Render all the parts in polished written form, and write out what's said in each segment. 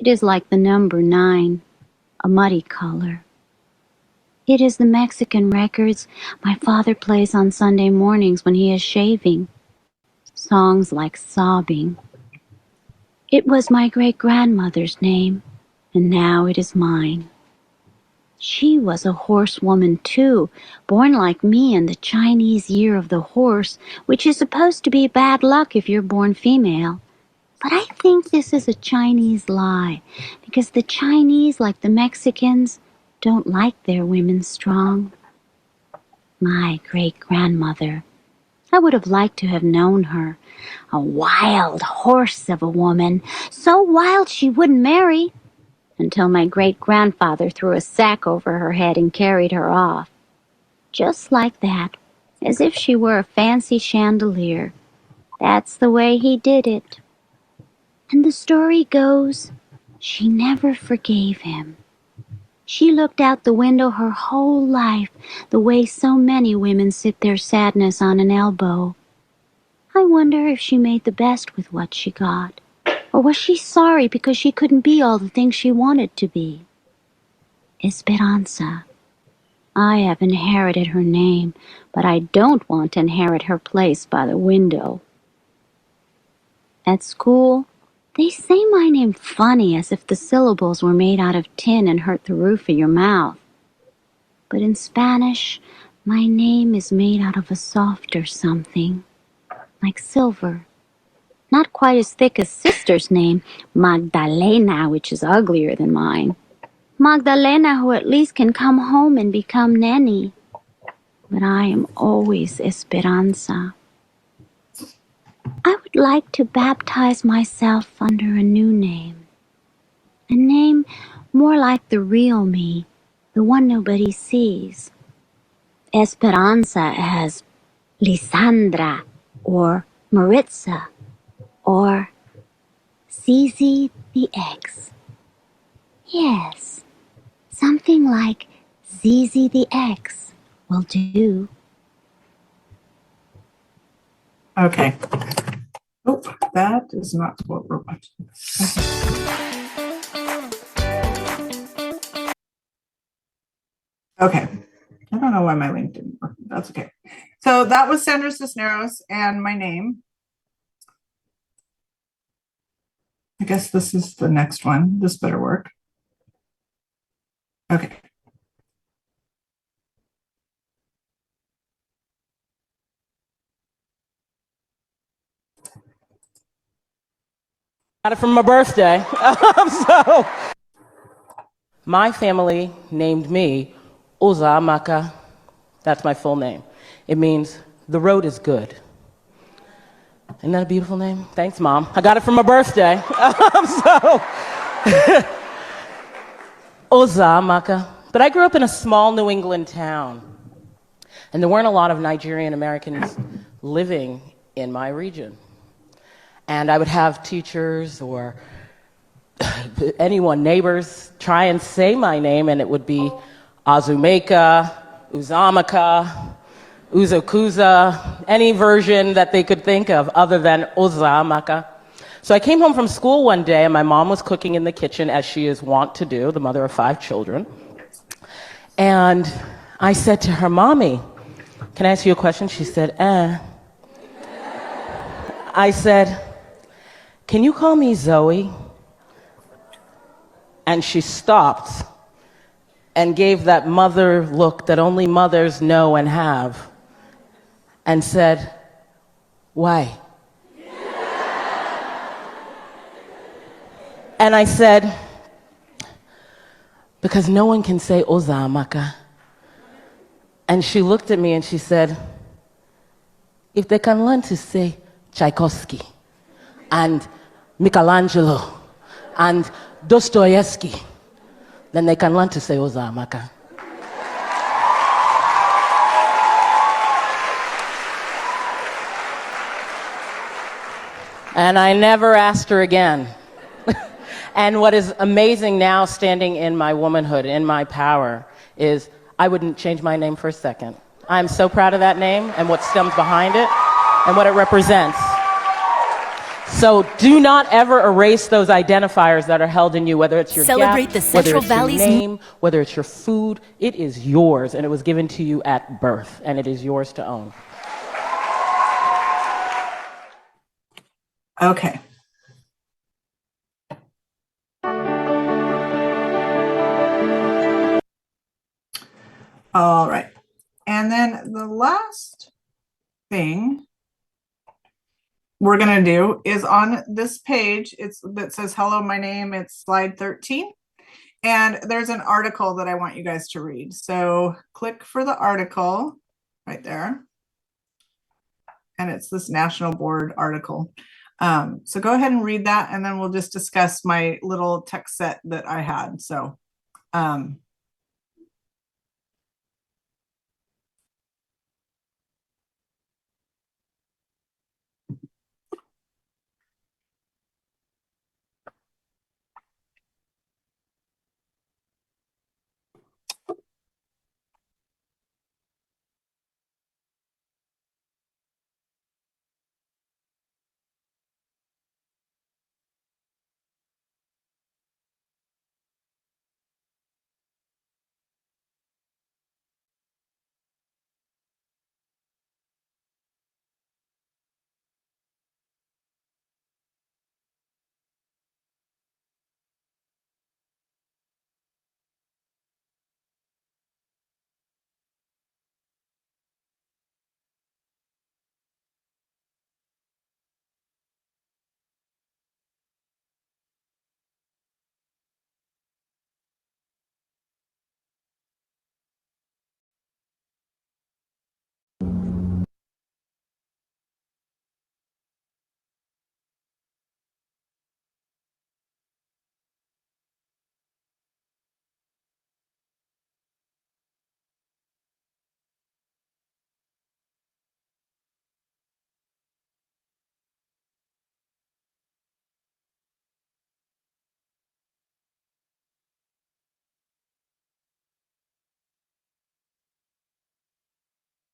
It is like the number 9, a muddy color. It is the Mexican records my father plays on Sunday mornings when he is shaving. Songs like Sobbing. It was my great-grandmother's name, and now it is mine. She was a horsewoman too, born like me in the Chinese year of the horse, which is supposed to be bad luck if you're born female. But I think this is a Chinese lie, because the Chinese, like the Mexicans, don't like their women strong. My great-grandmother, I would have liked to have known her. A wild horse of a woman, so wild she wouldn't marry, until my great-grandfather threw a sack over her head and carried her off. Just like that, as if she were a fancy chandelier. That's the way he did it. And the story goes, she never forgave him. She looked out the window her whole life, the way so many women sip their sadness on an elbow. I wonder if she made the best with what she got. Or was she sorry because she couldn't be all the things she wanted to be? Esperanza. I have inherited her name, but I don't want to inherit her place by the window. At school, they say my name funny as if the syllables were made out of tin and hurt the roof of your mouth. But in Spanish, my name is made out of a softer something, like silver. Not quite as thick as sister's name, Magdalena, which is uglier than mine. Magdalena, who at least can come home and become nanny. But I am always Esperanza. I would like to baptize myself under a new name. A name more like the real me, the one nobody sees. Esperanza as Lisandra or Maritza or Zizi the X. Yes, something like Zizi the X will do. Okay. Oh, that is not what we're watching. Okay. I don't know why my link didn't work. That's okay. So that was Sandra Cisneros and my name. I guess this is the next one. This better work. Okay. Got it from my birthday. So, my family named me Ozamaka. That's my full name. It means the road is good. Isn't that a beautiful name? Thanks, Mom. I got it from my birthday. So, Ozamaka. But I grew up in a small New England town, and there weren't a lot of Nigerian Americans living in my region. And I would have teachers or anyone, neighbors, try and say my name, and it would be Azumeka, Uzamaka, Uzokuza, any version that they could think of other than Ozamaka. So I came home from school one day, and my mom was cooking in the kitchen, as she is wont to do, the mother of 5 children. And I said to her, "Mommy, can I ask you a question?" She said, I said, "Can you call me Zoe?" And she stopped and gave that mother look that only mothers know and have, and said, "Why?" And I said, "Because no one can say Ozamaka." And she looked at me and she said, "If they can learn to say Tchaikovsky and Michelangelo and Dostoevsky, then they can learn to say Ozamaka." And I never asked her again. And what is amazing now, standing in my womanhood, in my power, is I wouldn't change my name for a second. I'm so proud of that name and what stems behind it and what it represents. So do not ever erase those identifiers that are held in you, whether it's your Celebrate gap, the whether Central it's your Valley's name, whether it's your food. It is yours, and it was given to you at birth, and it is yours to own. Okay. All right. And then the last thing we're going to do is on this page, that says, hello, my name, it's slide 13. And there's an article that I want you guys to read. So click for the article right there. And it's this National Board article. So go ahead and read that, and then we'll just discuss my little text set that I had. So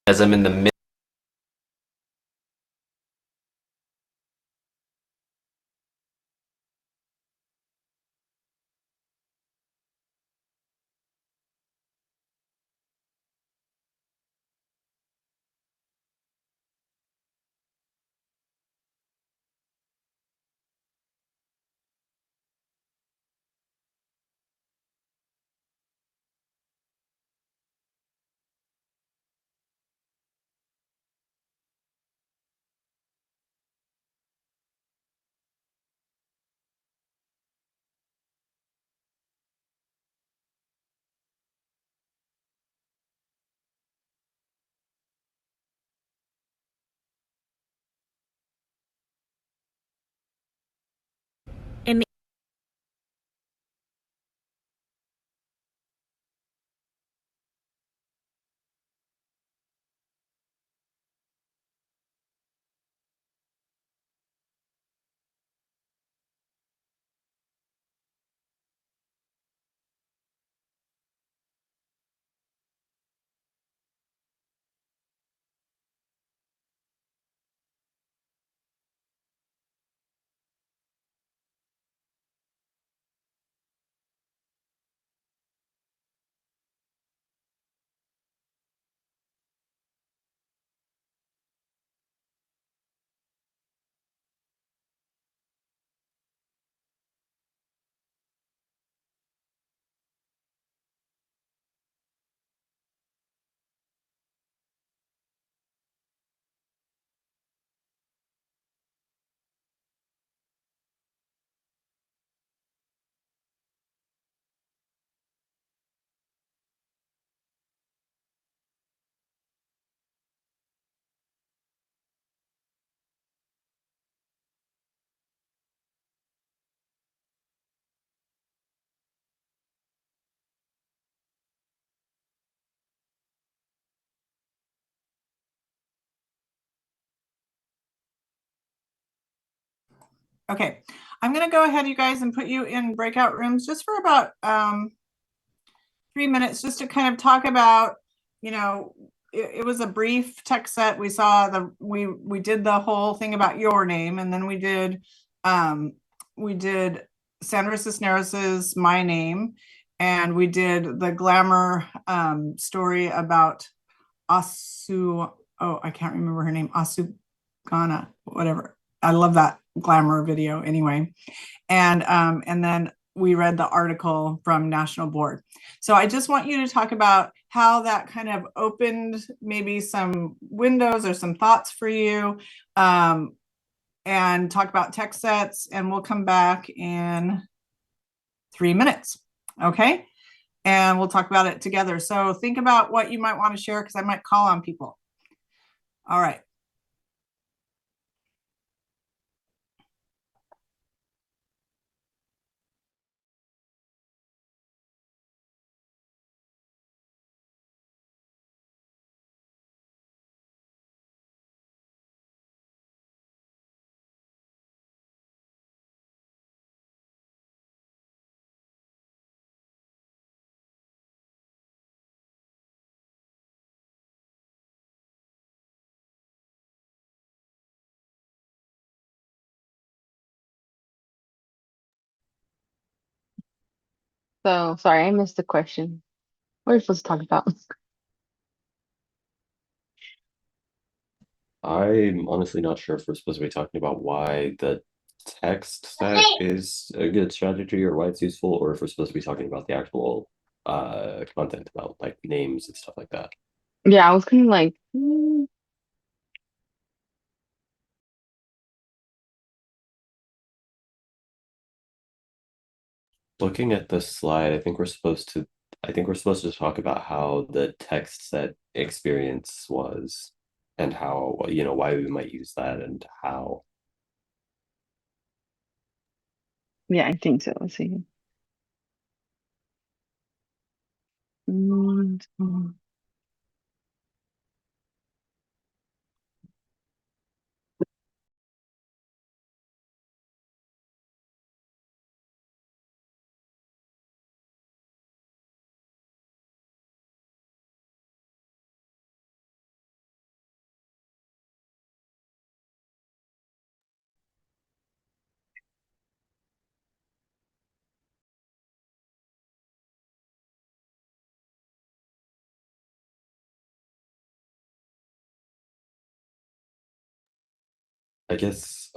as I'm in the middle. In okay, I'm going to go ahead, you guys, and put you in breakout rooms just for about 3 minutes, just to kind of talk about, it was a brief text set. We saw we did the whole thing about your name, and then we did Sandra Cisneros' My Name, and we did the glamour story about Asu. Oh, I can't remember her name. Asugana, whatever. I love that glamour video anyway. And then we read the article from National Board. So I just want you to talk about how that kind of opened maybe some windows or some thoughts for you, and talk about text sets, and we'll come back in 3 minutes. Okay. And we'll talk about it together. So think about what you might want to share, because I might call on people. All right. So sorry, I missed the question. What are we supposed to talk about? I'm honestly not sure if we're supposed to be talking about why the text set is a good strategy or why it's useful, or if we're supposed to be talking about the actual content about like names and stuff like that. Yeah, I was kind of like, Looking at the slide, I think we're supposed to talk about how the text set experience was and how, why we might use that and how. yeah, I think so. Let's see. Mm, mm. I guess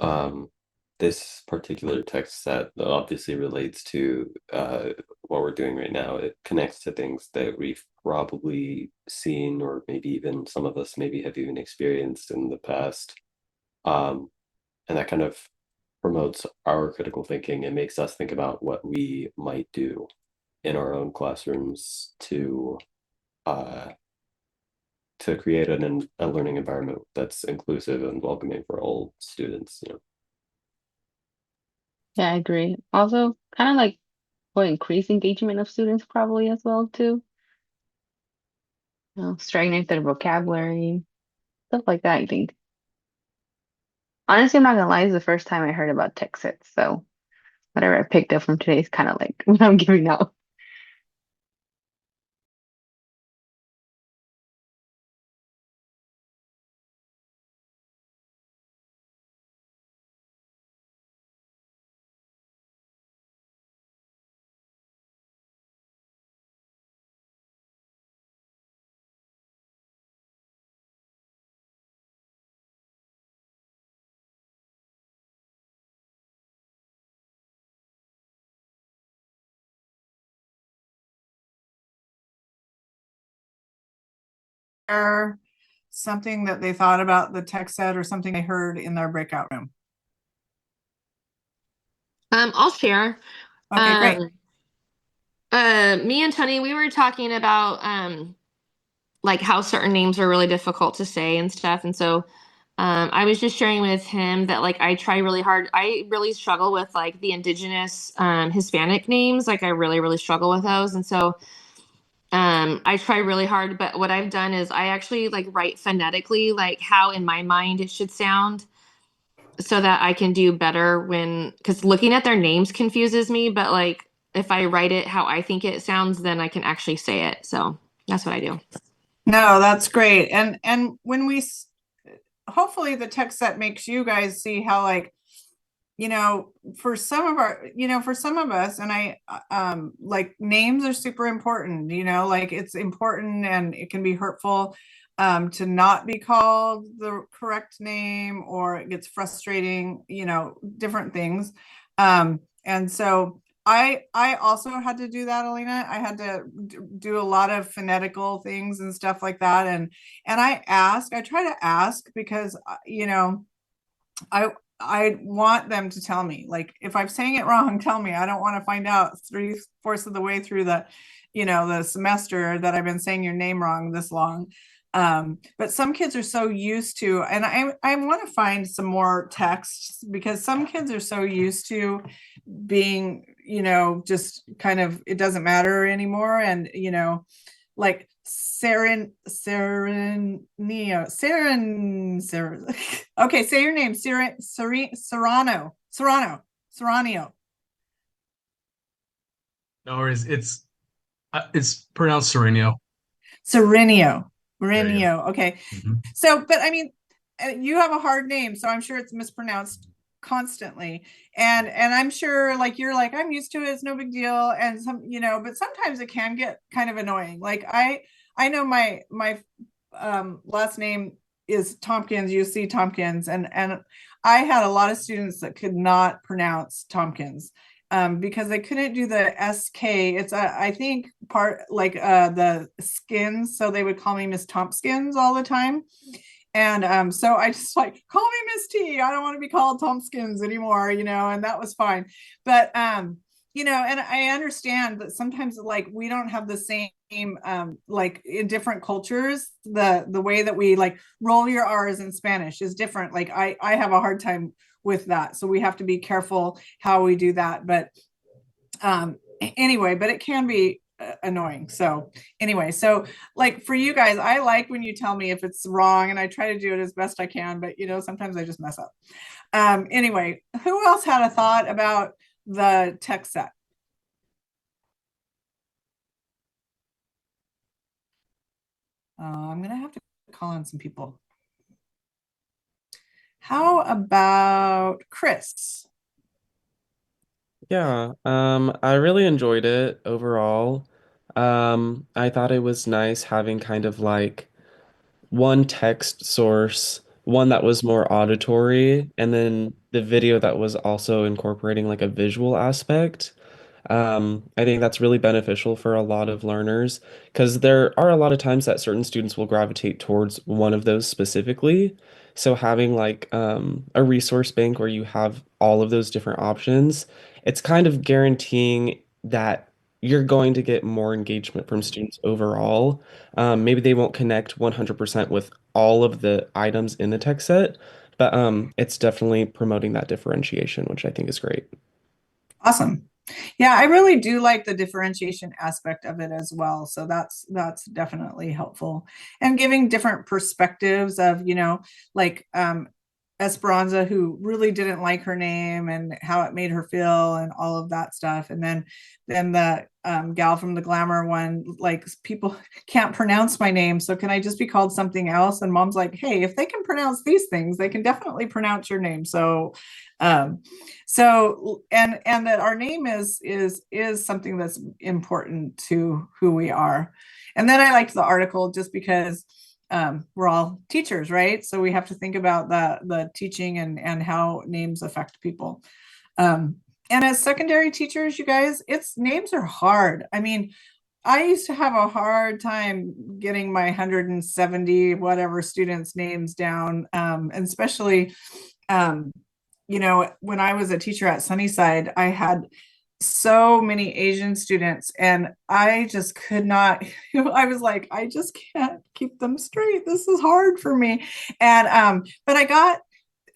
this particular text set obviously relates to what we're doing right now. It connects to things that we've probably seen, or maybe even some of us maybe have even experienced in the past. And that kind of promotes our critical thinking and makes us think about what we might do in our own classrooms uh, to create a learning environment that's inclusive and welcoming for all students. Yeah, I agree. Also, kind of like will increase engagement of students probably as well too. Strengthen their vocabulary, stuff like that, I think. Honestly, I'm not gonna lie, this is the first time I heard about text sets, so whatever I picked up from today is kind of like what I'm giving out. Or something that they thought about the text set, or something they heard in their breakout room. I'll share. Okay, great. Me and Tony, we were talking about like how certain names are really difficult to say and stuff. And so I was just sharing with him that like I try really hard. I really struggle with like the indigenous Hispanic names. Like I really, really struggle with those. And so I try really hard, but what I've done is I actually like write phonetically like how in my mind it should sound, so that I can do better because looking at their names confuses me, but like if I write it how I think it sounds, then I can actually say it. So that's what I do. No, that's great. And when hopefully the text set makes you guys see how, like, for some of for some of us, and like, names are super important, like, it's important and it can be hurtful to not be called the correct name, or it gets frustrating, different things. And so I also had to do that, Alina. I had to do a lot of phonetical things and stuff like that. And I try to ask, because I I want them to tell me, like, if I'm saying it wrong, tell me. I don't want to find out 3/4 of the way through the semester that I've been saying your name wrong this long. But some kids are so used to, and I want to find some more texts, because some kids are so used to being, just kind of, it doesn't matter anymore. And, like okay, say your name. Serrano. No worries. It's pronounced Serenio. Serenio. There you go. Okay. Mhm. So, but I mean, you have a hard name, so I'm sure it's mispronounced constantly. And I'm sure, like, you're like, I'm used to it, it's no big deal. And but sometimes it can get kind of annoying. Like, I know my last name is Tompkins, UC Tompkins, and I had a lot of students that could not pronounce Tompkins. Because they couldn't do the SK. It's I think part like the skins, so they would call me Miss Tompkins all the time. And so I just, like, call me Miss T. I don't want to be called Tompkins anymore, and that was fine. But and I understand that sometimes, like, we don't have the same like, in different cultures, the way that we, like, roll your R's in Spanish is different. Like, I have a hard time with that, so we have to be careful how we do that. But anyway, but it can be annoying. So anyway, so, like, for you guys, I like when you tell me if it's wrong, and I try to do it as best I can, but sometimes I just mess up. Anyway, who else had a thought about the text set? I'm gonna have to call on some people. How about Chris? Yeah, I really enjoyed it overall. I thought it was nice having kind of like one text source, one that was more auditory, and then the video that was also incorporating like a visual aspect. I think that's really beneficial for a lot of learners because there are a lot of times that certain students will gravitate towards one of those specifically. So having like a resource bank where you have all of those different options, it's kind of guaranteeing that you're going to get more engagement from students overall. Maybe they won't connect 100% with all of the items in the tech set, but it's definitely promoting that differentiation, which I think is great. Awesome. Yeah, I really do like the differentiation aspect of it as well. So that's definitely helpful. And giving different perspectives of, like, Esperanza, who really didn't like her name and how it made her feel and all of that stuff. And then the gal from the Glamour one, like, people can't pronounce my name, so can I just be called something else? And Mom's like, hey, if they can pronounce these things, they can definitely pronounce your name. So and that our name is something that's important to who we are. And then I liked the article just because we're all teachers, right? So we have to think about the teaching and how names affect people. And as secondary teachers, you guys, names are hard. I mean, I used to have a hard time getting my 170 whatever students' names down, and especially, when I was a teacher at Sunnyside, I had so many Asian students, and I just could not, I was like, I just can't keep them straight. This is hard for me. And but I got,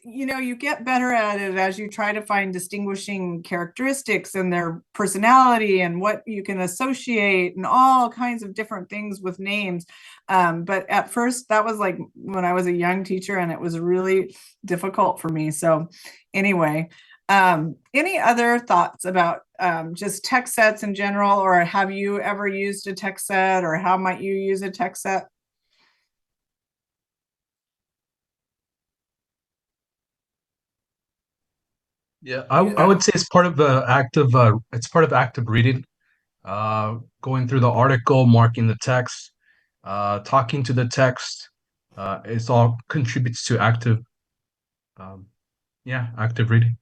you get better at it as you try to find distinguishing characteristics in their personality and what you can associate and all kinds of different things with names. But at first, that was like when I was a young teacher, and it was really difficult for me. So anyway, any other thoughts about just text sets in general, or have you ever used a text set, or how might you use a text set? Yeah, I would say it's part of active reading. Going through the article, marking the text, talking to the text. It's all contributes to um, active reading.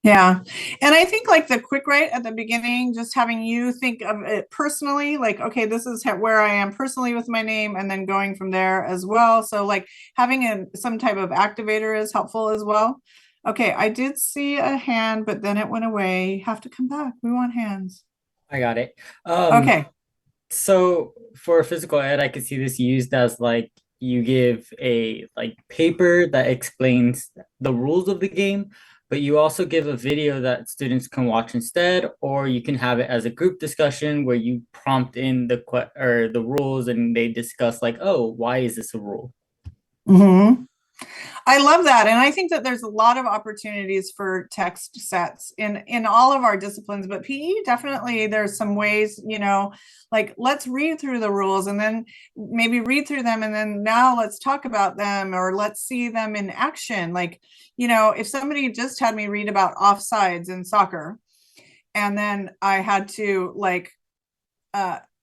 Yeah. And I think like the quick write at the beginning, just having you think of it personally, like, okay, this is where I am personally with my name, and then going from there as well. So like having some type of activator is helpful as well. Okay, I did see a hand, but then it went away. Have to come back. We want hands. I got it. Okay. So for physical ed, I could see this used as like you give a like paper that explains the rules of the game, but you also give a video that students can watch instead, or you can have it as a group discussion where you prompt in the rules and they discuss like, oh, why is this a rule? Mm-hmm. I love that. And I think that there's a lot of opportunities for text sets in all of our disciplines, but PE definitely there's some ways, like let's read through the rules and then maybe read through them. And then now let's talk about them, or let's see them in action. Like, if somebody just had me read about offsides in soccer, and then I had to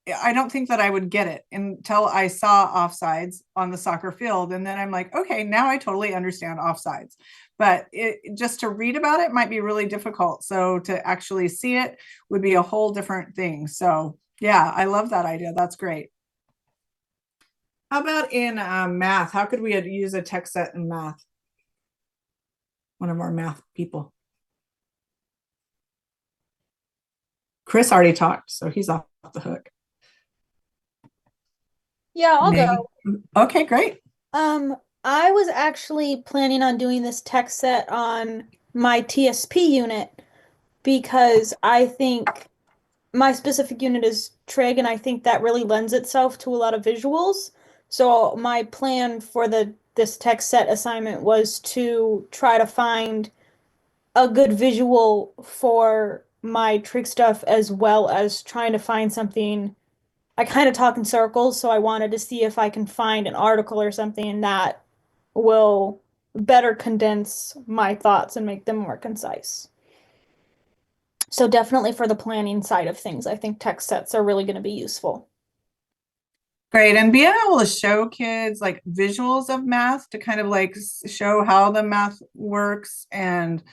I don't think that I would get it until I saw offsides on the soccer field. And then I'm like, okay, now I totally understand offsides. But just to read about it might be really difficult. So to actually see it would be a whole different thing. So yeah, I love that idea. That's great. How about in math? How could we use a text set in math? One of our math people. Chris already talked, so he's off the hook. Yeah, I'll Maybe. go. Okay, great. I was actually planning on doing this text set on my TSP unit because I think my specific unit is trig, and I think that really lends itself to a lot of visuals. So my plan for this text set assignment was to try to find a good visual for my trig stuff, as well as trying to find something. I kind of talk in circles, so I wanted to see if I can find an article or something that will better condense my thoughts and make them more concise. So definitely for the planning side of things, I think text sets are really going to be useful. Great. And being able to show kids like visuals of math to kind of like show how the math works and,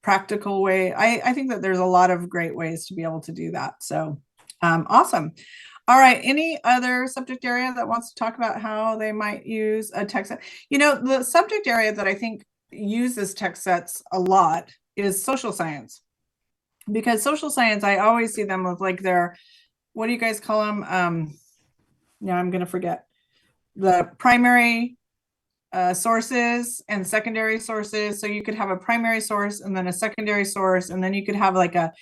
practical way. I think that there's a lot of great ways to be able to do that. So awesome. All right. Any other subject area that wants to talk about how they might use a text set? The subject area that I think uses text sets a lot is social science. Because social science, I always see them with like their, what do you guys call them? I'm going to forget. The primary sources and secondary sources. So you could have a primary source and then a secondary source, and then you could have like a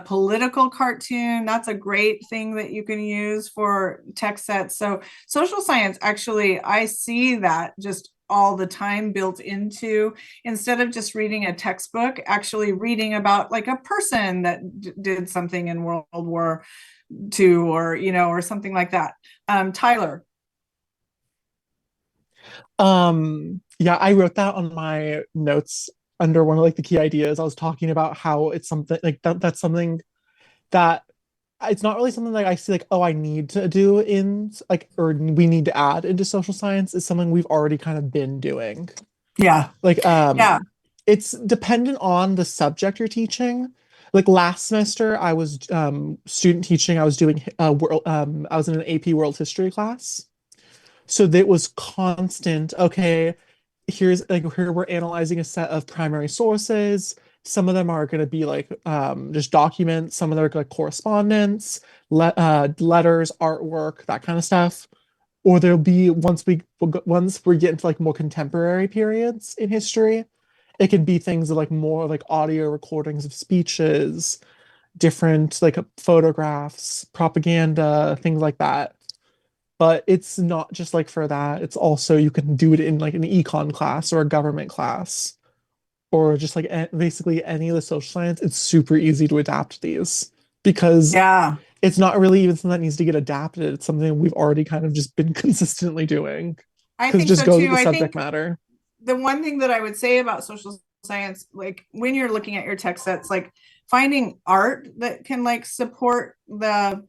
political cartoon. That's a great thing that you can use for text sets. So social science, actually, I see that just all the time built into, instead of just reading a textbook, actually reading about like a person that did something in World War II, or, or something like that. Tyler. Yeah, I wrote that on my notes under one of like the key ideas. I was talking about how it's something like that's something that it's not really something like I see like, oh, I need to do in like, or we need to add into social science. It's something we've already kind of been doing. Yeah. Like yeah. It's dependent on the subject you're teaching. Like last semester I was student teaching. I was doing I was in an AP World History class. So that was constant, okay, here we're analyzing a set of primary sources. Some of them are going to be like just documents. Some of them are like correspondence, letters, artwork, that kind of stuff. Or there'll be once we get into like more contemporary periods in history, it can be things like more like audio recordings of speeches, different like photographs, propaganda, things like that. But it's not just like for that. It's also you can do it in like an econ class or a government class, or just like basically any of the social science. It's super easy to adapt these because Yeah. it's not really even something that needs to get adapted. It's something we've already kind of just been consistently doing I because it think just so goes too. with the I subject think matter. the one thing that I would say about social science, like when you're looking at your text sets, like finding art that can like support the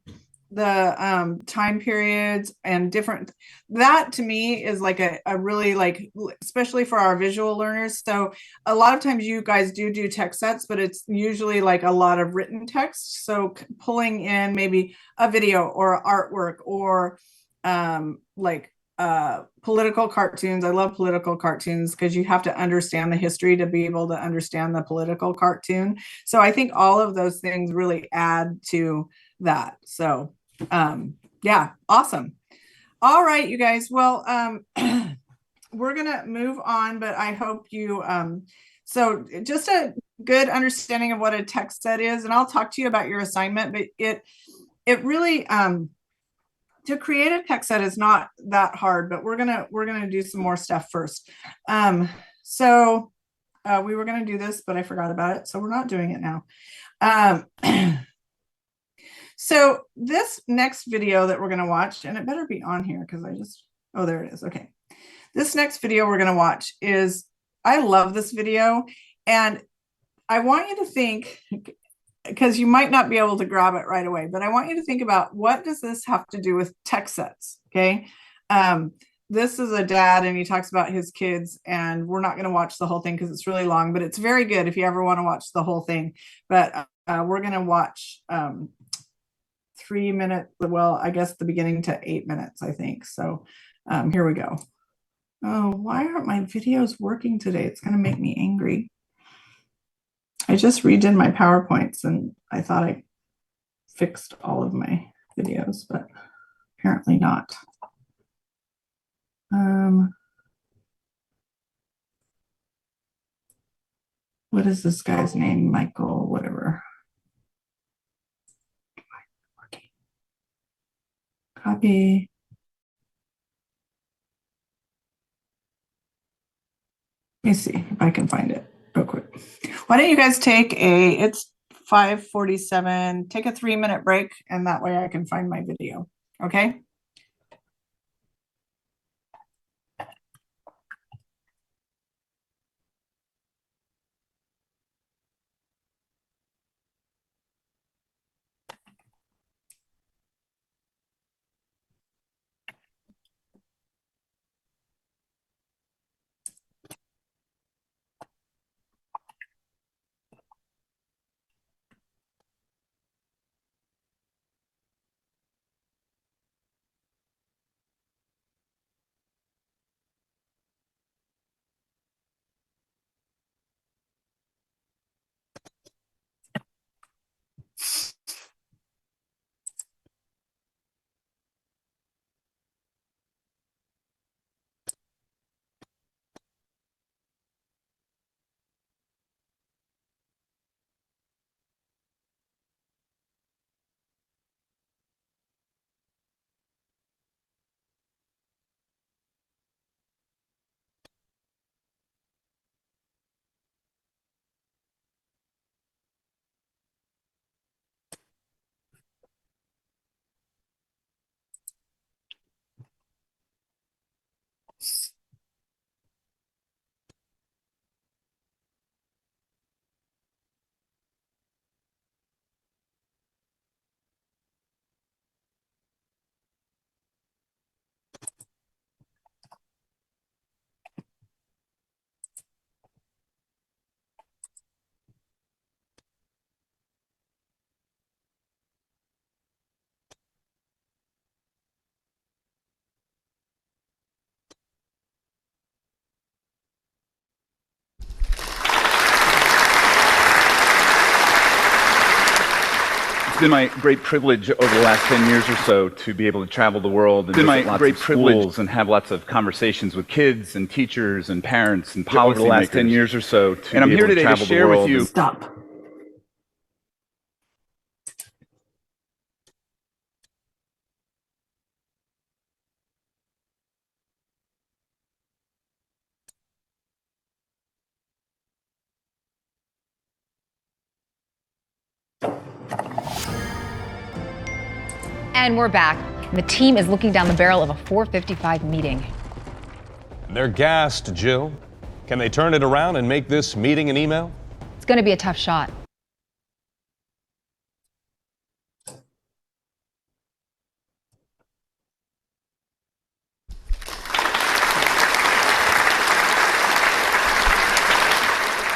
time periods and different, that to me is like a really like, especially for our visual learners. So a lot of times you guys do text sets, but it's usually like a lot of written text. So pulling in maybe a video or artwork or like political cartoons. I love political cartoons because you have to understand the history to be able to understand the political cartoon. So I think all of those things really add to that. So yeah, awesome. All right, you guys. Well, we're gonna move on, but I hope you so just a good understanding of what a text set is, and I'll talk to you about your assignment, but it really to create a text set is not that hard, but we're gonna do some more stuff first. So we were gonna do this, but I forgot about it, so we're not doing it now. So this next video that we're going to watch, and it better be on here because oh, there it is. Okay. This next video we're going to watch is, I love this video, and I want you to think, because you might not be able to grab it right away, but I want you to think about, what does this have to do with text sets? Okay. This is a dad and he talks about his kids, and we're not going to watch the whole thing because it's really long, but it's very good if you ever want to watch the whole thing. But we're going to watch 3 minutes, well, I guess the beginning to 8 minutes, I think. So here we go. Oh, why aren't my videos working today? It's going to make me angry. I just redid my PowerPoints and I thought I fixed all of my videos, but apparently not. What is this guy's name? Michael, whatever. Copy. Let me see if I can find it real quick. Why don't you guys take it's 5:47, take a 3-minute break, and that way I can find my video. Okay. It's been my great privilege over the last 10 years or so to be able to travel the world and visit lots of schools and have lots of conversations with kids and teachers and parents and policymakers. Over the last 10 years or so to and I'm here today to share with you. Stop. And we're back. The team is looking down the barrel of a 4:55 meeting. They're gassed, Jill. Can they turn it around and make this meeting an email? It's going to be a tough shot.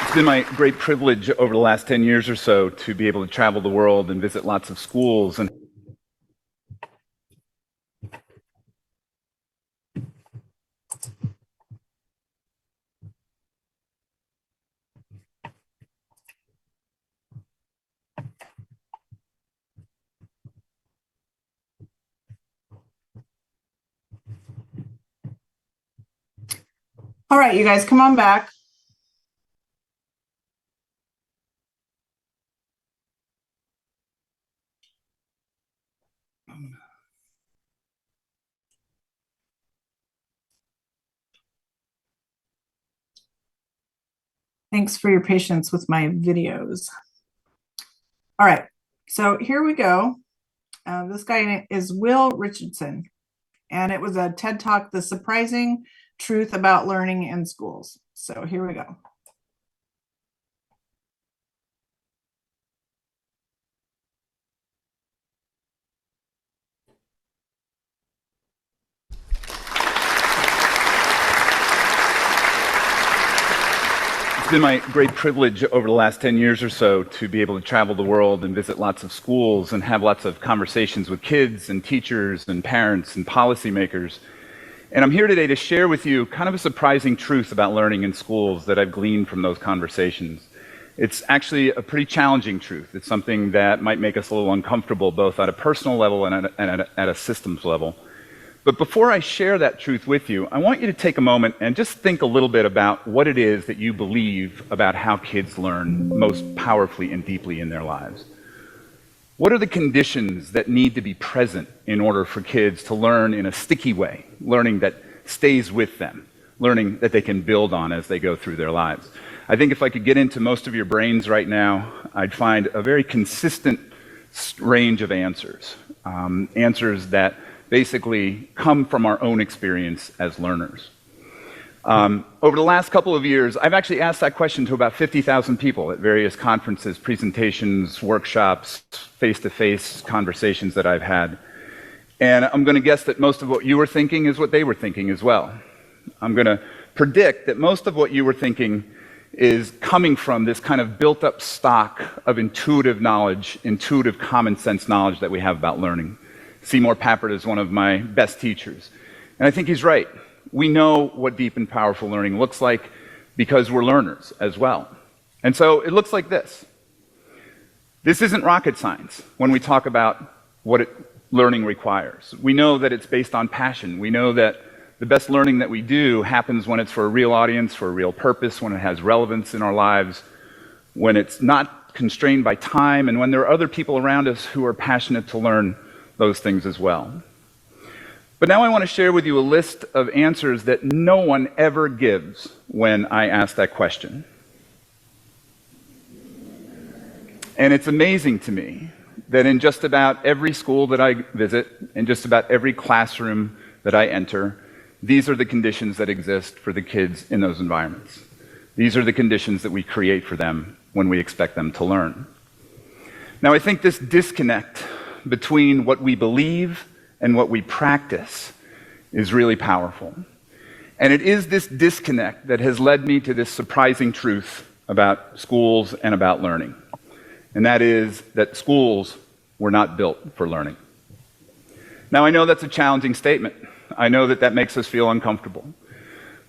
It's been my great privilege over the last 10 years or so to be able to travel the world and visit lots of schools. And All right, you guys, come on back. Thanks for your patience with my videos. All right, so here we go. This guy is Will Richardson, and it was a TED Talk, The Surprising Truth About Learning in Schools. So here we go. it's been my great privilege over the last 10 years or so to be able to travel the world and visit lots of schools and have lots of conversations with kids and teachers and parents and policymakers. And I'm here today to share with you kind of a surprising truth about learning in schools that I've gleaned from those conversations. It's actually a pretty challenging truth. It's something that might make us a little uncomfortable, both at a personal level and at a systems level. But before I share that truth with you, I want you to take a moment and just think a little bit about what it is that you believe about how kids learn most powerfully and deeply in their lives. What are the conditions that need to be present in order for kids to learn in a sticky way, learning that stays with them, learning that they can build on as they go through their lives? I think if I could get into most of your brains right now, I'd find a very consistent range of answers, answers that basically come from our own experience as learners. Over the last couple of years, I've actually asked that question to about 50,000 people at various conferences, presentations, workshops, face-to-face conversations that I've had. And I'm going to guess that most of what you were thinking is what they were thinking as well. I'm going to predict that most of what you were thinking is coming from this kind of built-up stock of intuitive knowledge, intuitive common sense knowledge that we have about learning. Seymour Papert is one of my best teachers. And I think he's right. We know what deep and powerful learning looks like because we're learners as well. And so it looks like this. This isn't rocket science when we talk about what learning requires. We know that it's based on passion. We know that the best learning that we do happens when it's for a real audience, for a real purpose, when it has relevance in our lives, when it's not constrained by time, and when there are other people around us who are passionate to learn those things as well. But now I want to share with you a list of answers that no one ever gives when I ask that question. And it's amazing to me that in just about every school that I visit, in just about every classroom that I enter, these are the conditions that exist for the kids in those environments. These are the conditions that we create for them when we expect them to learn. Now, I think this disconnect between what we believe and what we practice is really powerful. And it is this disconnect that has led me to this surprising truth about schools and about learning. And that is that schools were not built for learning. Now, I know that's a challenging statement. I know that that makes us feel uncomfortable.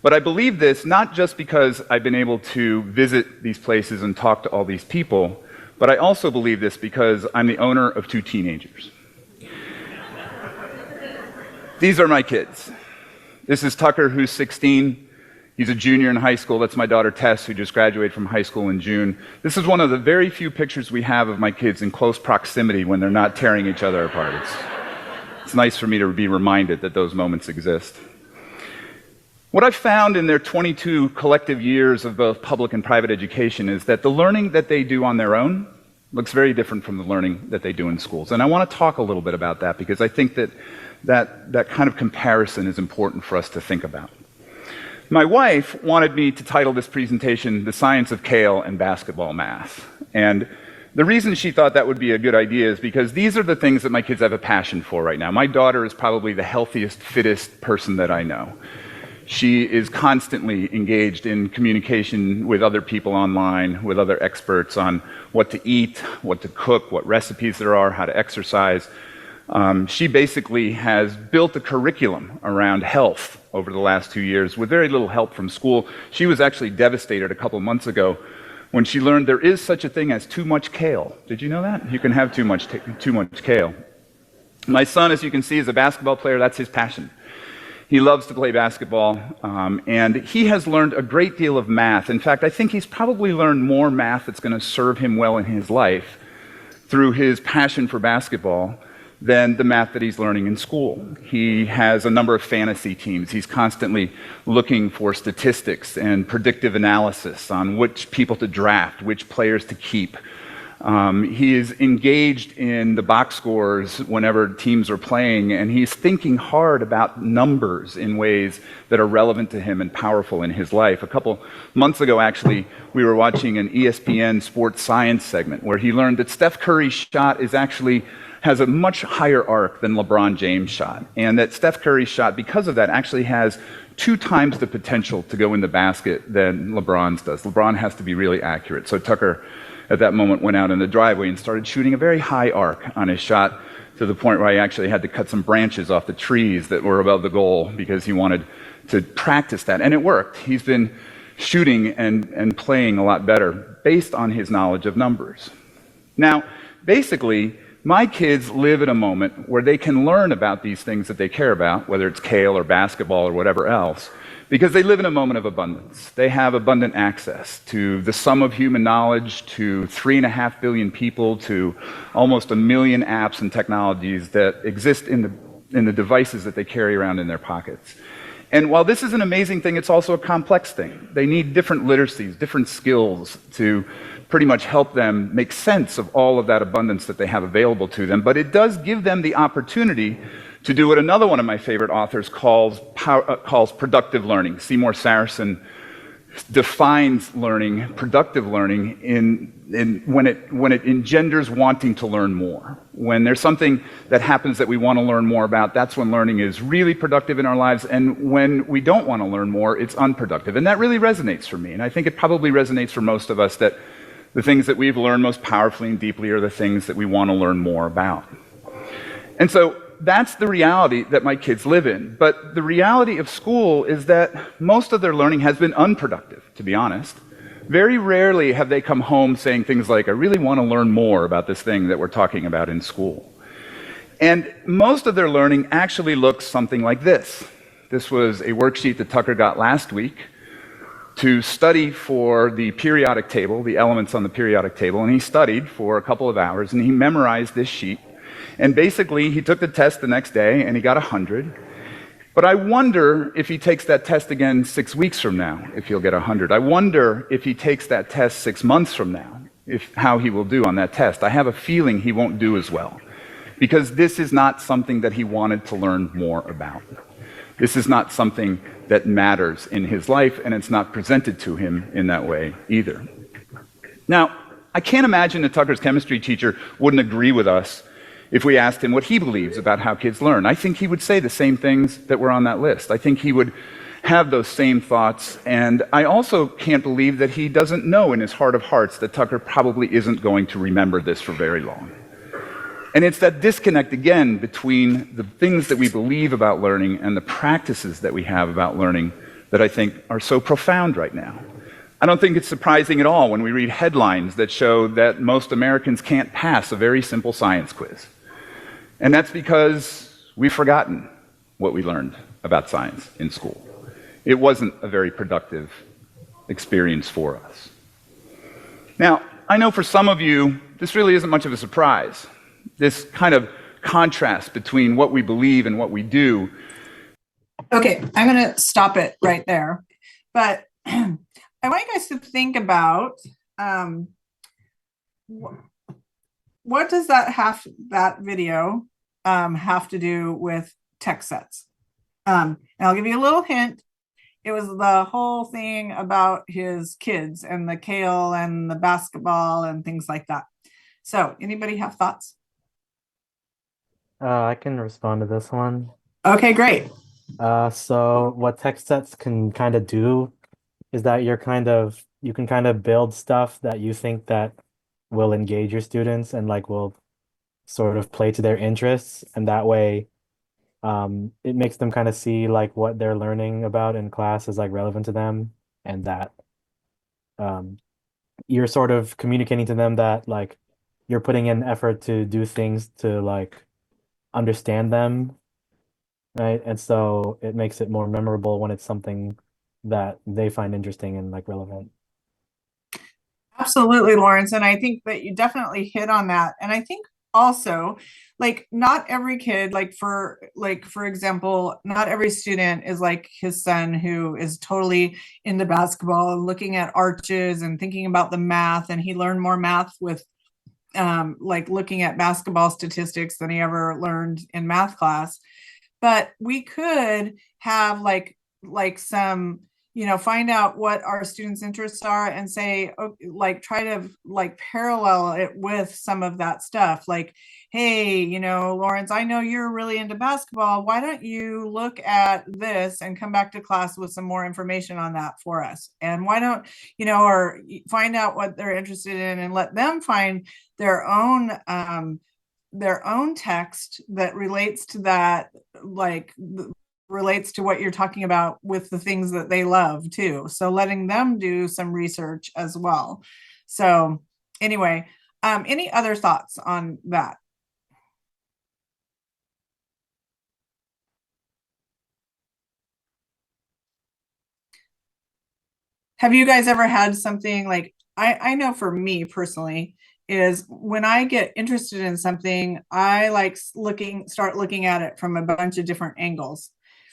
But I believe this not just because I've been able to visit these places and talk to all these people, but I also believe this because I'm the owner of 2 teenagers. These are my kids. This is Tucker, who's 16. He's a junior in high school. That's my daughter, Tess, who just graduated from high school in June. This is one of the very few pictures we have of my kids in close proximity when they're not tearing each other apart. It's nice for me to be reminded that those moments exist. What I've found in their 22 collective years of both public and private education is that the learning that they do on their own looks very different from the learning that they do in schools. And I want to talk a little bit about that because I think that kind of comparison is important for us to think about. My wife wanted me to title this presentation, The Science of Kale and Basketball Math. And the reason she thought that would be a good idea is because these are the things that my kids have a passion for right now. My daughter is probably the healthiest, fittest person that I know. She is constantly engaged in communication with other people online, with other experts on what to eat, what to cook, what recipes there are, how to exercise. She basically has built a curriculum around health over the last 2 years with very little help from school. She was actually devastated a couple months ago when she learned there is such a thing as too much kale. Did you know that? You can have too much kale. My son, as you can see, is a basketball player. That's his passion. He loves to play basketball, and he has learned a great deal of math. In fact, I think he's probably learned more math that's going to serve him well in his life through his passion for basketball than the math that he's learning in school. He has a number of fantasy teams. He's constantly looking for statistics and predictive analysis on which people to draft, which players to keep. He is engaged in the box scores whenever teams are playing, and he's thinking hard about numbers in ways that are relevant to him and powerful in his life. A couple months ago, actually, we were watching an ESPN sports science segment where he learned that Steph Curry's shot has a much higher arc than LeBron James' shot, and that Steph Curry's shot, because of that, actually has 2 times the potential to go in the basket than LeBron's does. LeBron has to be really accurate. So Tucker, at that moment, went out in the driveway and started shooting a very high arc on his shot, to the point where he actually had to cut some branches off the trees that were above the goal because he wanted to practice that. And it worked. He's been shooting and playing a lot better based on his knowledge of numbers. Now, basically, my kids live at a moment where they can learn about these things that they care about, whether it's kale or basketball or whatever else, because they live in a moment of abundance. They have abundant access to the sum of human knowledge, to 3.5 billion people, to almost 1 million apps and technologies that exist in the devices that they carry around in their pockets. And while this is an amazing thing, it's also a complex thing. They need different literacies, different skills to pretty much help them make sense of all of that abundance that they have available to them. But it does give them the opportunity to do what another one of my favorite authors calls productive learning. Seymour Saracen defines learning, productive learning, when it engenders wanting to learn more. When there's something that happens that we want to learn more about, that's when learning is really productive in our lives. And when we don't want to learn more, it's unproductive. And that really resonates for me. And I think it probably resonates for most of us, that the things that we've learned most powerfully and deeply are the things that we want to learn more about. And so that's the reality that my kids live in. But the reality of school is that most of their learning has been unproductive, to be honest. Very rarely have they come home saying things like, I really want to learn more about this thing that we're talking about in school. And most of their learning actually looks something like this. This was a worksheet that Tucker got last week to study for the periodic table, the elements on the periodic table, and he studied for a couple of hours, and he memorized this sheet. And basically, he took the test the next day, and he got 100. But I wonder if he takes that test again 6 weeks from now, if he'll get 100. I wonder if he takes that test 6 months from now, how he will do on that test. I have a feeling he won't do as well, because this is not something that he wanted to learn more about. This is not something that matters in his life, and it's not presented to him in that way either. Now, I can't imagine that Tucker's chemistry teacher wouldn't agree with us if we asked him what he believes about how kids learn. I think he would say the same things that were on that list. I think he would have those same thoughts, and I also can't believe that he doesn't know in his heart of hearts that Tucker probably isn't going to remember this for very long. And it's that disconnect, again, between the things that we believe about learning and the practices that we have about learning that I think are so profound right now. I don't think it's surprising at all when we read headlines that show that most Americans can't pass a very simple science quiz. And that's because we've forgotten what we learned about science in school. It wasn't a very productive experience for us. Now, I know for some of you, this really isn't much of a surprise. This kind of contrast between what we believe and what we do. Okay, I'm going to stop it right there. But I want you guys to think about what does that video have to do with text sets? And I'll give you a little hint. it was the whole thing about his kids and the kale and the basketball and things like that. So anybody have thoughts? I can respond to this one. Okay, great. So what text sets can kind of do is that you can kind of build stuff that you think that will engage your students and like will sort of play to their interests, and that way it makes them kind of see like what they're learning about in class is like relevant to them, and that um you're sort of communicating to them that like you're putting in effort to do things to like understand them, right? And so it makes it more memorable when it's something that they find interesting and like relevant. Absolutely, Lawrence. And I think that you definitely hit on that. And I think also, like, not every kid, for example, not every student is like his son who is totally into basketball and looking at arches and thinking about the math. And he learned more math with like looking at basketball statistics than he ever learned in math class. But we could have like some, find out what our students' interests are and say, like, try to like parallel it with some of that stuff. Like, hey, Lawrence, I know you're really into basketball. Why don't you look at this and come back to class with some more information on that for us? And why don't, or find out what they're interested in and let them find their own text that relates to that, like relates to what you're talking about with the things that they love too. So letting them do some research as well. So anyway, any other thoughts on that? Have you guys ever had something like, I know for me personally, is when I get interested in something, I like start looking at it from a bunch of different angles,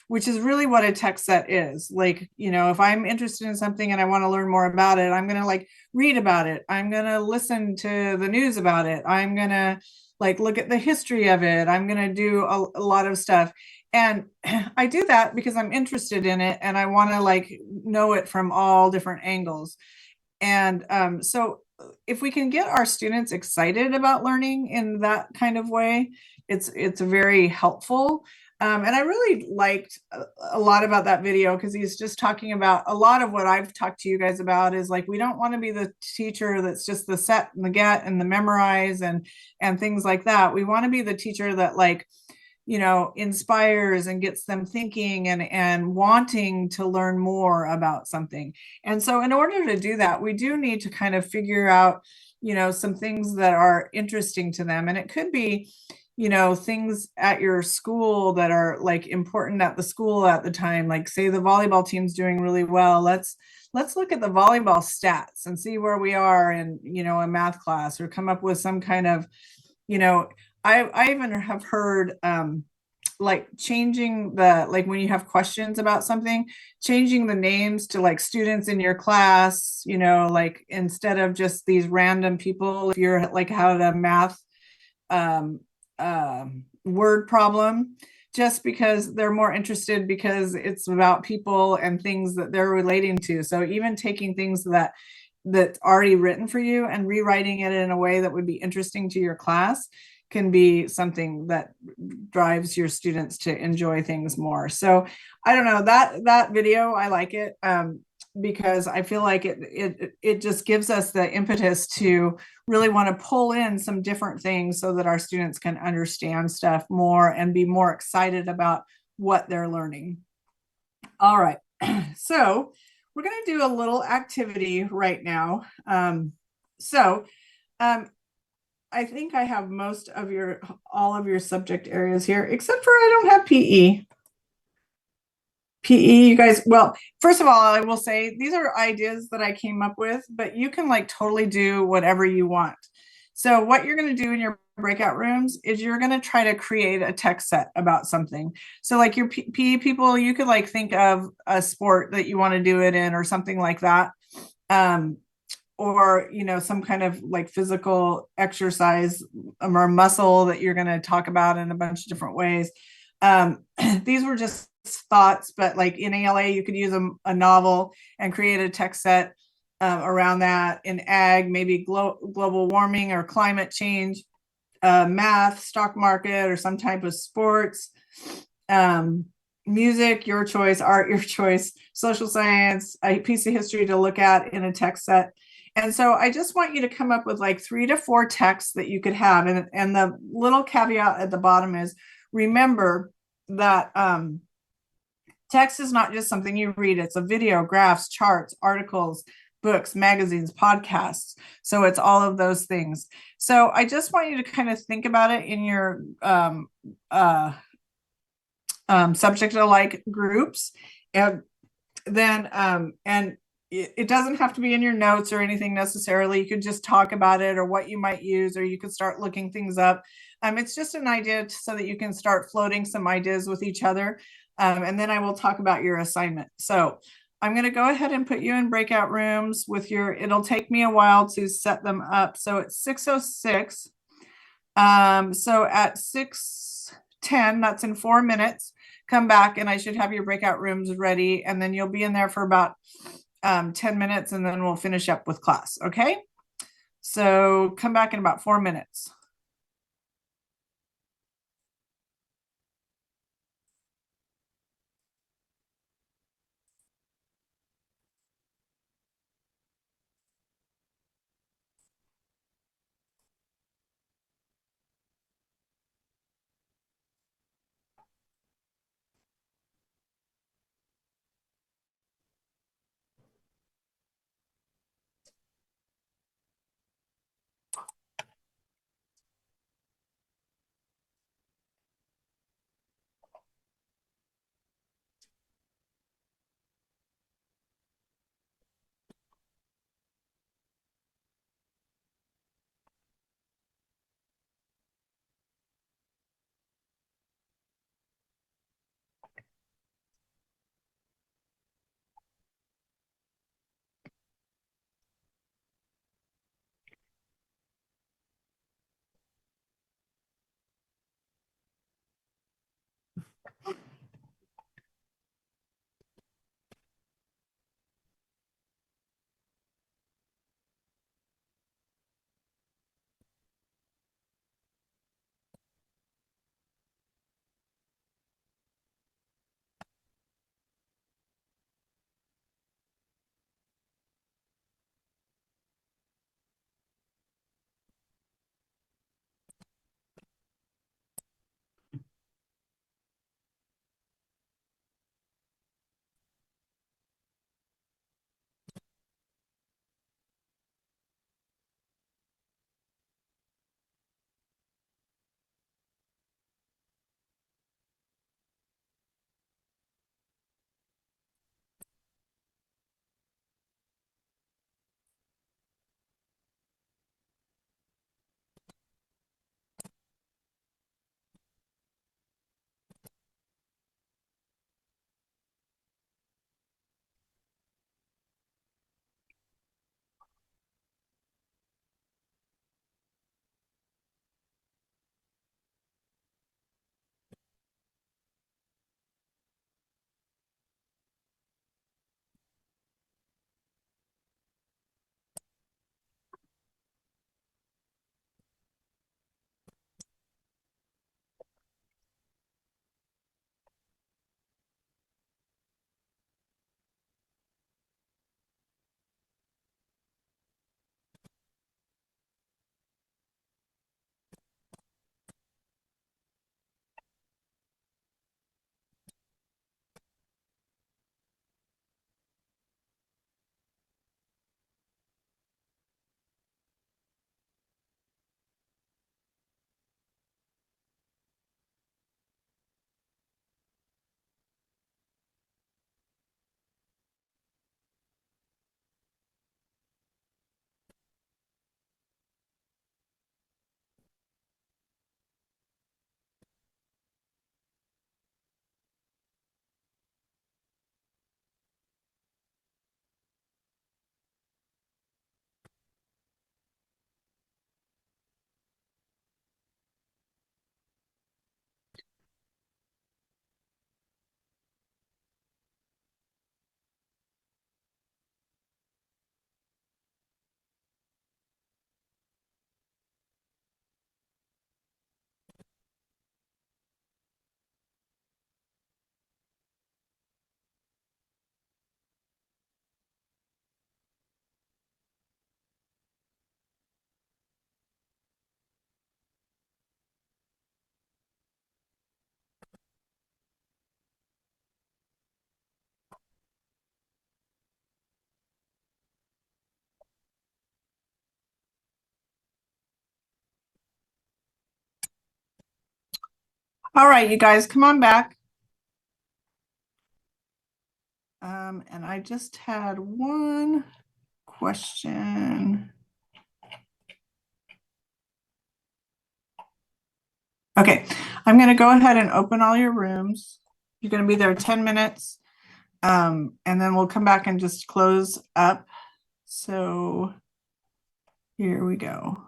which is really what a text set is. Like, if I'm interested in something and I want to learn more about it, I'm going to like read about it. I'm going to listen to the news about it. I'm going to like look at the history of it. I'm going to do a lot of stuff. And I do that because I'm interested in it and I want to like know it from all different angles. And so if we can get our students excited about learning in that kind of way, it's very helpful. And I really liked a lot about that video because he's just talking about a lot of what I've talked to you guys about is like, we don't want to be the teacher that's just the set and the get and the memorize and things like that. We want to be the teacher that like, inspires and gets them thinking and wanting to learn more about something. And so in order to do that, we do need to kind of figure out, some things that are interesting to them. And it could be, things at your school that are like important at the school at the time, like say the volleyball team's doing really well. Let's look at the volleyball stats and see where we are in, a math class, or come up with some kind of, I even have heard like changing the, like when you have questions about something, changing the names to like students in your class, like instead of just these random people, if you're like had a math word problem, just because they're more interested because it's about people and things that they're relating to. So even taking things that's already written for you and rewriting it in a way that would be interesting to your class can be something that drives your students to enjoy things more. So I don't know, that video, I like it because I feel like it just gives us the impetus to really want to pull in some different things so that our students can understand stuff more and be more excited about what they're learning. All right, so we're going to do a little activity right now. I think I have all of your subject areas here, except for I don't have PE. PE, you guys, well, first of all, I will say these are ideas that I came up with, but you can like totally do whatever you want. So what you're going to do in your breakout rooms is you're going to try to create a text set about something. So like your PE people, you could like think of a sport that you want to do it in or something like that. Or, some kind of like physical exercise or muscle that you're going to talk about in a bunch of different ways. These were just thoughts, but like in ALA, you could use a novel and create a text set around that. In ag, maybe global warming or climate change, math, stock market, or some type of sports, music, your choice, art, your choice, social science, a piece of history to look at in a text set. And so I just want you to come up with like 3 to 4 texts that you could have. And the little caveat at the bottom is, remember that text is not just something you read. It's a video, graphs, charts, articles, books, magazines, podcasts. So it's all of those things. So I just want you to kind of think about it in your subject alike groups. And then it doesn't have to be in your notes or anything necessarily. You could just talk about it or what you might use, or you could start looking things up. It's just an idea so that you can start floating some ideas with each other. And then I will talk about your assignment. So I'm going to go ahead and put you in breakout rooms with it'll take me a while to set them up. So it's 6:06. So at 6:10, that's in 4 minutes, come back and I should have your breakout rooms ready. And then you'll be in there for about 10 minutes and then we'll finish up with class. Okay. So come back in about 4 minutes. All right, you guys, come on back. And I just had one question. Okay, I'm going to go ahead and open all your rooms. You're going to be there 10 minutes. And then we'll come back and just close up. So here we go.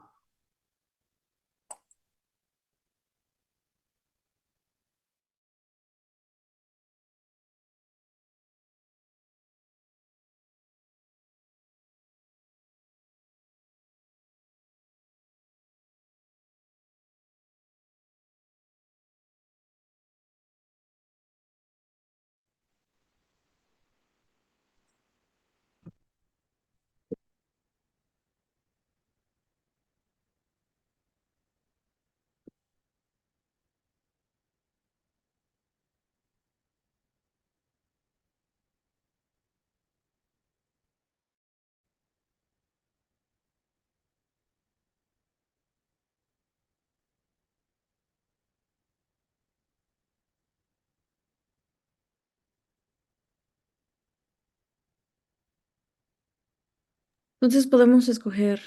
Entonces podemos escoger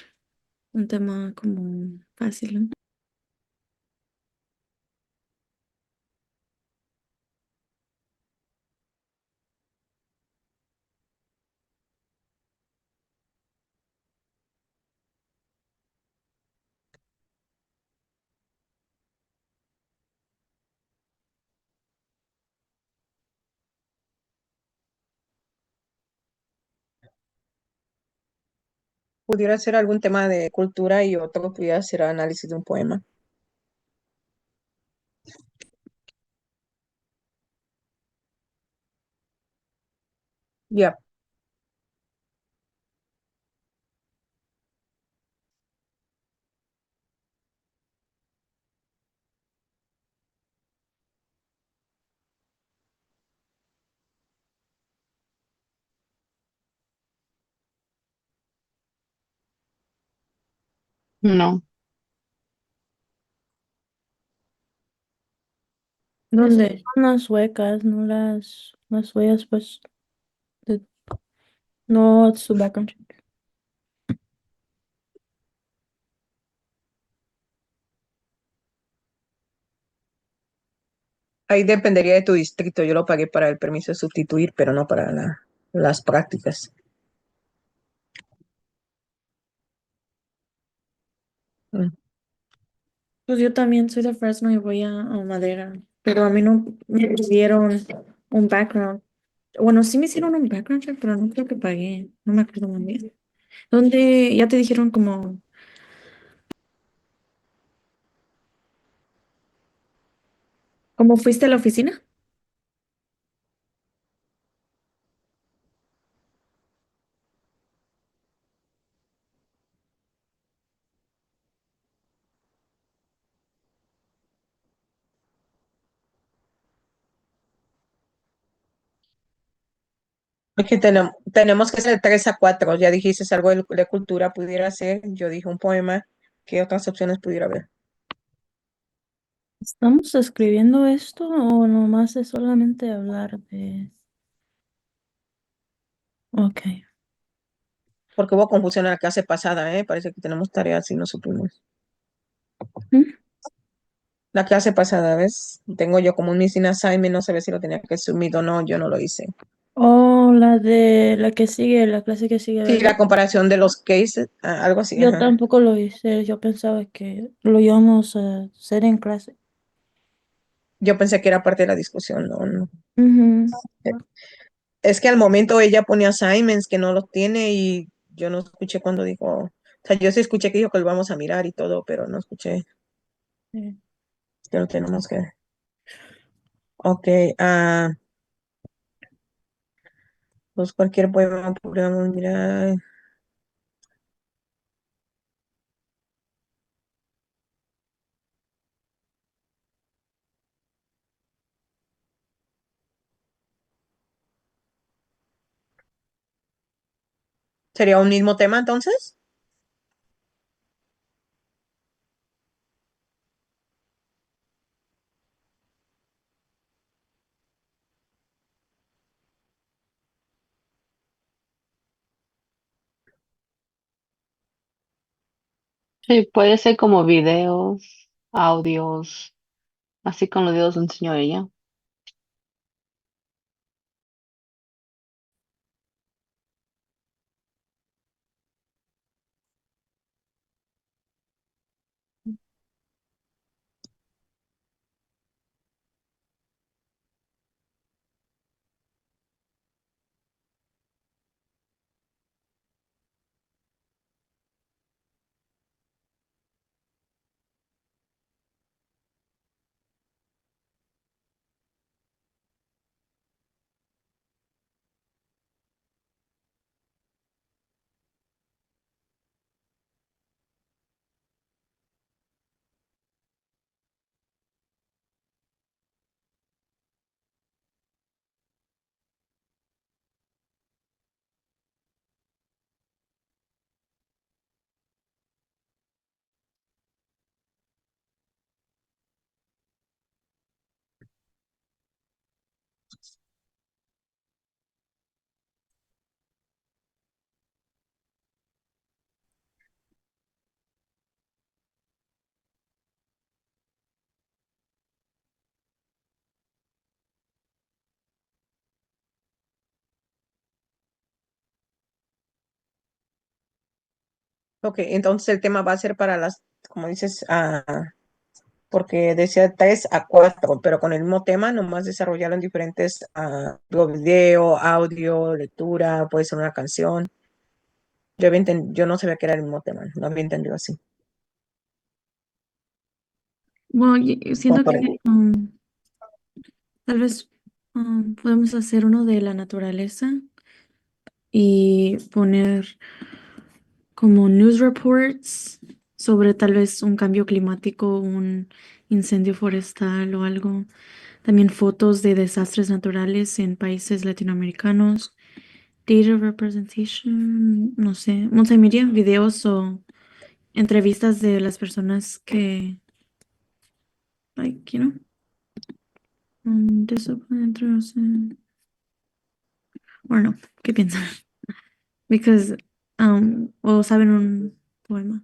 un tema como fácil, ¿no? Pudiera ser algún tema de cultura y otro pudiera ser análisis de un poema. Ya. No. ¿Dónde? Son las suecas, no las suyas, pues, de- no su background check. Ahí dependería de tu distrito. Yo lo pagué para el permiso de sustituir, pero no para las prácticas. Mm. Pues yo también soy de Fresno y voy a Madera, pero a mí no me pidieron un background. Bueno, sí me hicieron un background check, pero no creo que pagué, no me acuerdo muy bien. ¿Dónde ya te dijeron cómo fuiste a la oficina? Es que tenemos que ser 3 a 4. Ya dijiste algo de cultura, pudiera ser. Yo dije un poema. ¿Qué otras opciones pudiera haber? ¿Estamos escribiendo esto o nomás es solamente hablar de... Ok. Porque hubo confusión en la clase pasada, ¿eh? Parece que tenemos tareas y no supimos. ¿Mm? La clase pasada, ¿ves? Tengo yo como un missing assignment, no sé si lo tenía que subir o no, yo no lo hice. Oh, la de la que sigue, la clase que sigue, Sí, ¿verdad? la comparación de los cases, algo así, Yo ajá. tampoco lo hice, yo pensaba que lo íbamos a hacer en clase. Yo pensé que era parte de la discusión, no, no. Ujú. Es que al momento ella pone assignments que no los tiene y yo no escuché cuando dijo, o sea, yo sí escuché que dijo que lo vamos a mirar y todo, pero no escuché Sí. que lo tenemos que. Ok, pues cualquier poema podríamos mirar. ¿Sería un mismo tema entonces? Sí, puede ser como videos, audios, así con los videos enseñó ella. Ok, entonces el tema va a ser para las, como dices, porque decía 3 a 4, pero con el mismo tema, nomás desarrollarlo en diferentes video, audio, lectura, puede ser una canción. Yo no sabía que era el mismo tema, no había entendido así. Bueno, yo siento Por- que tal vez podemos hacer uno de la naturaleza y poner como news reports sobre tal vez un cambio climático, un incendio forestal o algo. También fotos de desastres naturales en países latinoamericanos. Data representation, no sé, multimedia, videos o entrevistas de las personas que, like, you know, discipline, interesting. O no, ¿qué piensan? Because, o saben un poema.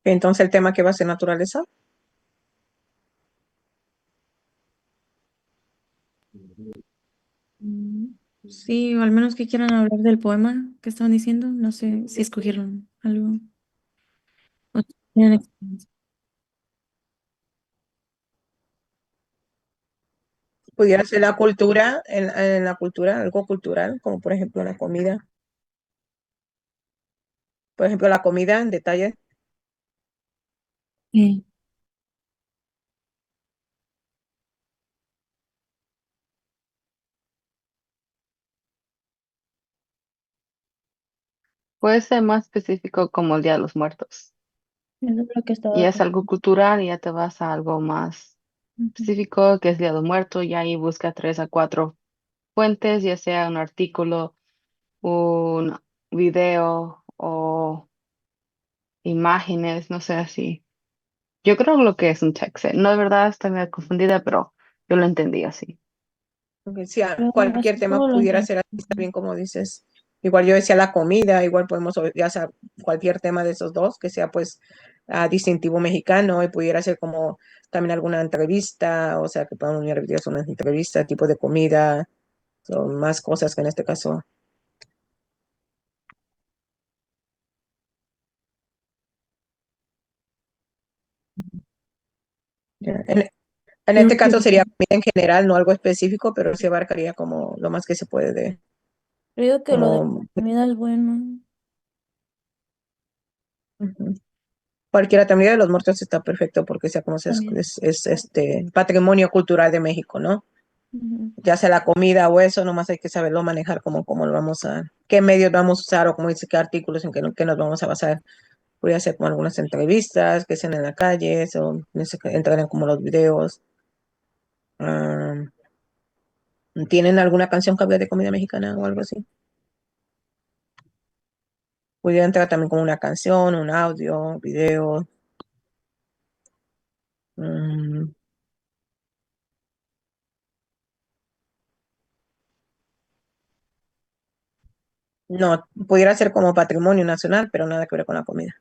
Entonces el tema que va a ser naturaleza. Mm, sí, o al menos que quieran hablar del poema que estaban diciendo. No sé si escogieron algo. O tienen experiencia. Pudiera ser la cultura, en la cultura, algo cultural, como por ejemplo la comida. Por ejemplo, la comida en detalle. Sí. Puede ser más específico como el Día de los Muertos. Eso es lo que Y estaba es algo pensando. cultural y ya te vas a algo más Ujú. específico, que es Día de los Muertos, y ahí busca 3 a 4 fuentes, ya sea un artículo, un video o imágenes, no sé así. Yo creo lo que es un text set. No, de verdad, estoy medio confundida, pero yo lo entendí así. Aunque sea Pero cualquier así tema todo lo pudiera entendí. ser así, está bien como dices. Igual yo decía la comida, igual podemos, ya sea cualquier tema de esos dos, que sea pues distintivo mexicano y pudiera ser como también alguna entrevista, o sea, que podamos unir videos a una entrevista, tipo de comida, son más cosas que en este caso. Ya. En Yo este creo caso sería comida en general, no algo específico, pero sí abarcaría como lo más que se puede de, creo que lo de como comida es bueno. ujú. Cualquiera también de los muertos está perfecto porque sea como sea, También. este patrimonio cultural de México, ¿no? Ujú. Ya sea la comida o eso, nomás hay que saberlo manejar como lo vamos a, qué medios vamos a usar o como dice, qué artículos en qué nos vamos a basar Podría ser como algunas entrevistas que sean en la calle, o entrarían como los videos. ¿Tienen alguna canción que hable de comida mexicana o algo así? Podría entrar también como una canción, un audio, video. Mm, no, pudiera ser como patrimonio nacional, pero nada que ver con la comida.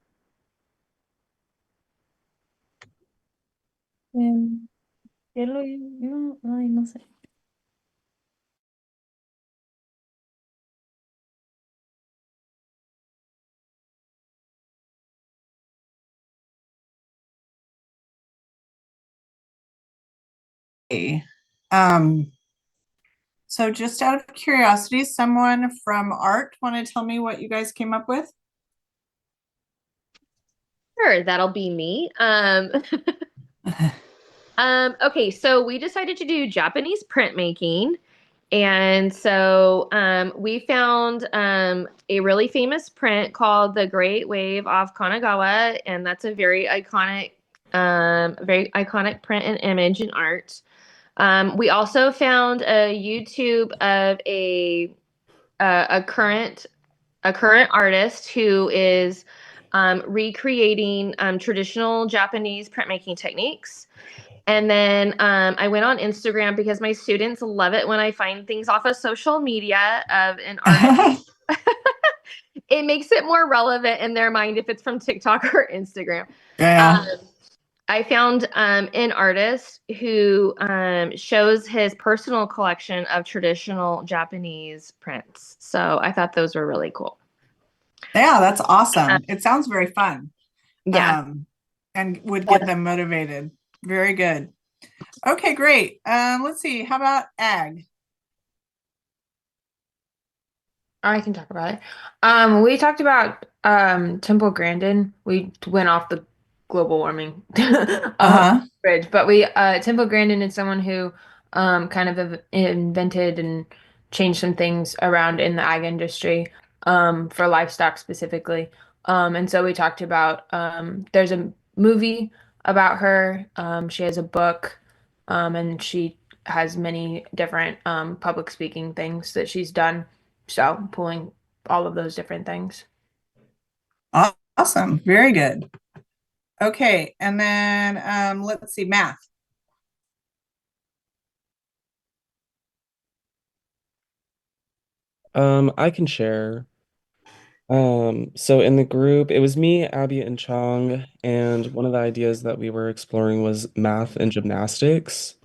No, ay, no sé. Okay. Um, so just out of curiosity, someone from art want to tell me what you guys came up with? Sure, that'll be me. Okay, so we decided to do Japanese printmaking. And so we found a really famous print called The Great Wave off Kanagawa, and that's a very iconic print and image in art. We also found a YouTube of a current artist who is recreating traditional Japanese printmaking techniques. And then I went on Instagram because my students love it when I find things off of social media of an artist. It makes it more relevant in their mind if it's from TikTok or Instagram. Yeah. I found an artist who shows his personal collection of traditional Japanese prints. So I thought those were really cool. Yeah, that's awesome. It sounds very fun. Yeah. And would get them motivated. Very good. Okay, great. Let's see. How about ag? I can talk about it. We talked about Temple Grandin. We went off the global warming bridge, but we Temple Grandin is someone who kind of invented and changed some things around in the ag industry for livestock specifically. And so we talked about there's a movie about her. She has a book, and she has many different public speaking things that she's done. So pulling all of those different things. Awesome. Very good. Okay, and then let's see, math. I can share. So in the group, it was me, Abby, and Chong, and one of the ideas that we were exploring was math and gymnastics.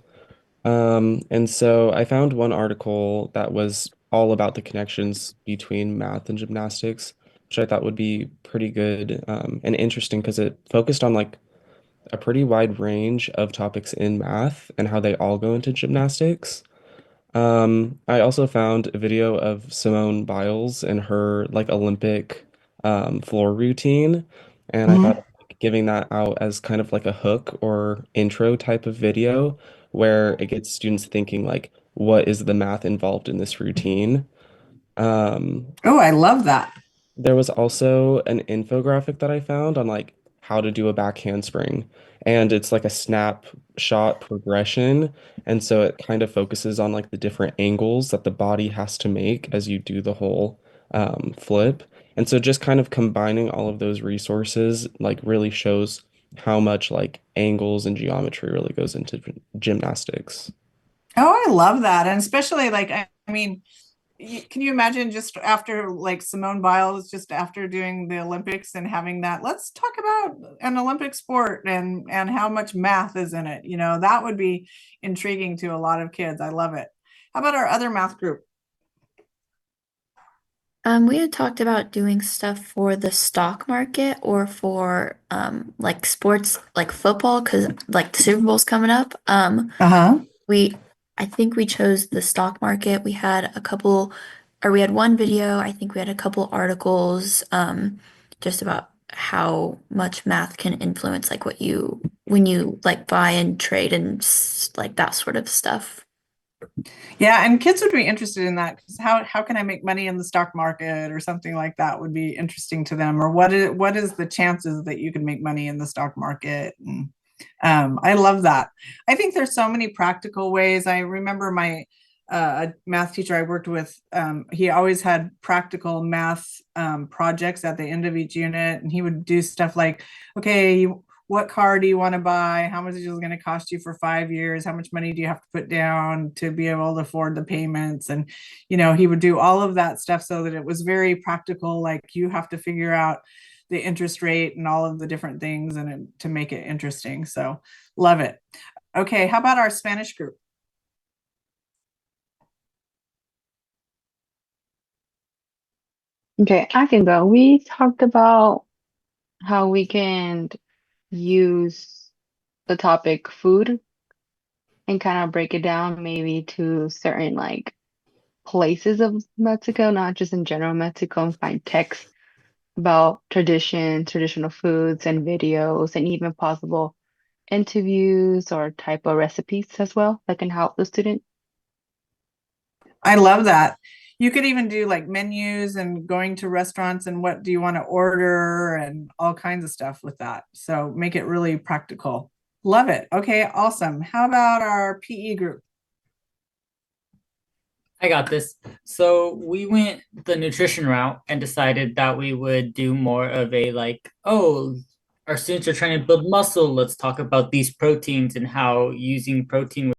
And so I found one article that was all about the connections between math and gymnastics, which I thought would be pretty good, and interesting because it focused on like a pretty wide range of topics in math and how they all go into gymnastics. I also found a video of Simone Biles and her like Olympic floor routine, and I thought like, giving that out as kind of like a hook or intro type of video where it gets students thinking like, what is the math involved in this routine? Oh, I love that. There was also an infographic that I found on like how to do a back handspring, and it's like a snapshot progression, and so it kind of focuses on like the different angles that the body has to make as you do the whole flip. And so just kind of combining all of those resources like really shows how much like angles and geometry really goes into gymnastics. Oh, I love that. And especially like, I mean, can you imagine just after like Simone Biles, just after doing the Olympics and having that, let's talk about an Olympic sport and how much math is in it. You know, that would be intriguing to a lot of kids. I love it. How about our other math group? We had talked about doing stuff for the stock market or for like sports like football because like the Super Bowl's coming up. We I think we chose the stock market. We had a couple or we had one video, I think we had a couple articles just about how much math can influence like when you like buy and trade and like that sort of stuff. Yeah, and kids would be interested in that because how can I make money in the stock market or something like that would be interesting to them, or what is the chances that you can make money in the stock market? And I love that. I think there's so many practical ways. I remember my a math teacher I worked with, he always had practical math projects at the end of each unit, and he would do stuff like, okay, what car do you want to buy? How much is it going to cost you for 5 years? How much money do you have to put down to be able to afford the payments? And, you know, he would do all of that stuff so that it was very practical. Like you have to figure out the interest rate and all of the different things and to make it interesting. So love it. Okay, how about our Spanish group? Okay, I can go. We talked about how we can use the topic food and kind of break it down maybe to certain like places of Mexico, not just in general Mexico, and find text about tradition, traditional foods and videos, and even possible interviews or type of recipes as well that can help the student. I love that. You could even do like menus and going to restaurants and what do you want to order and all kinds of stuff with that. So make it really practical. Love it. Okay, awesome. How about our PE group? I got this. So we went the nutrition route and decided that we would do more of a like, our students are trying to build muscle. Let's talk about these proteins and how using protein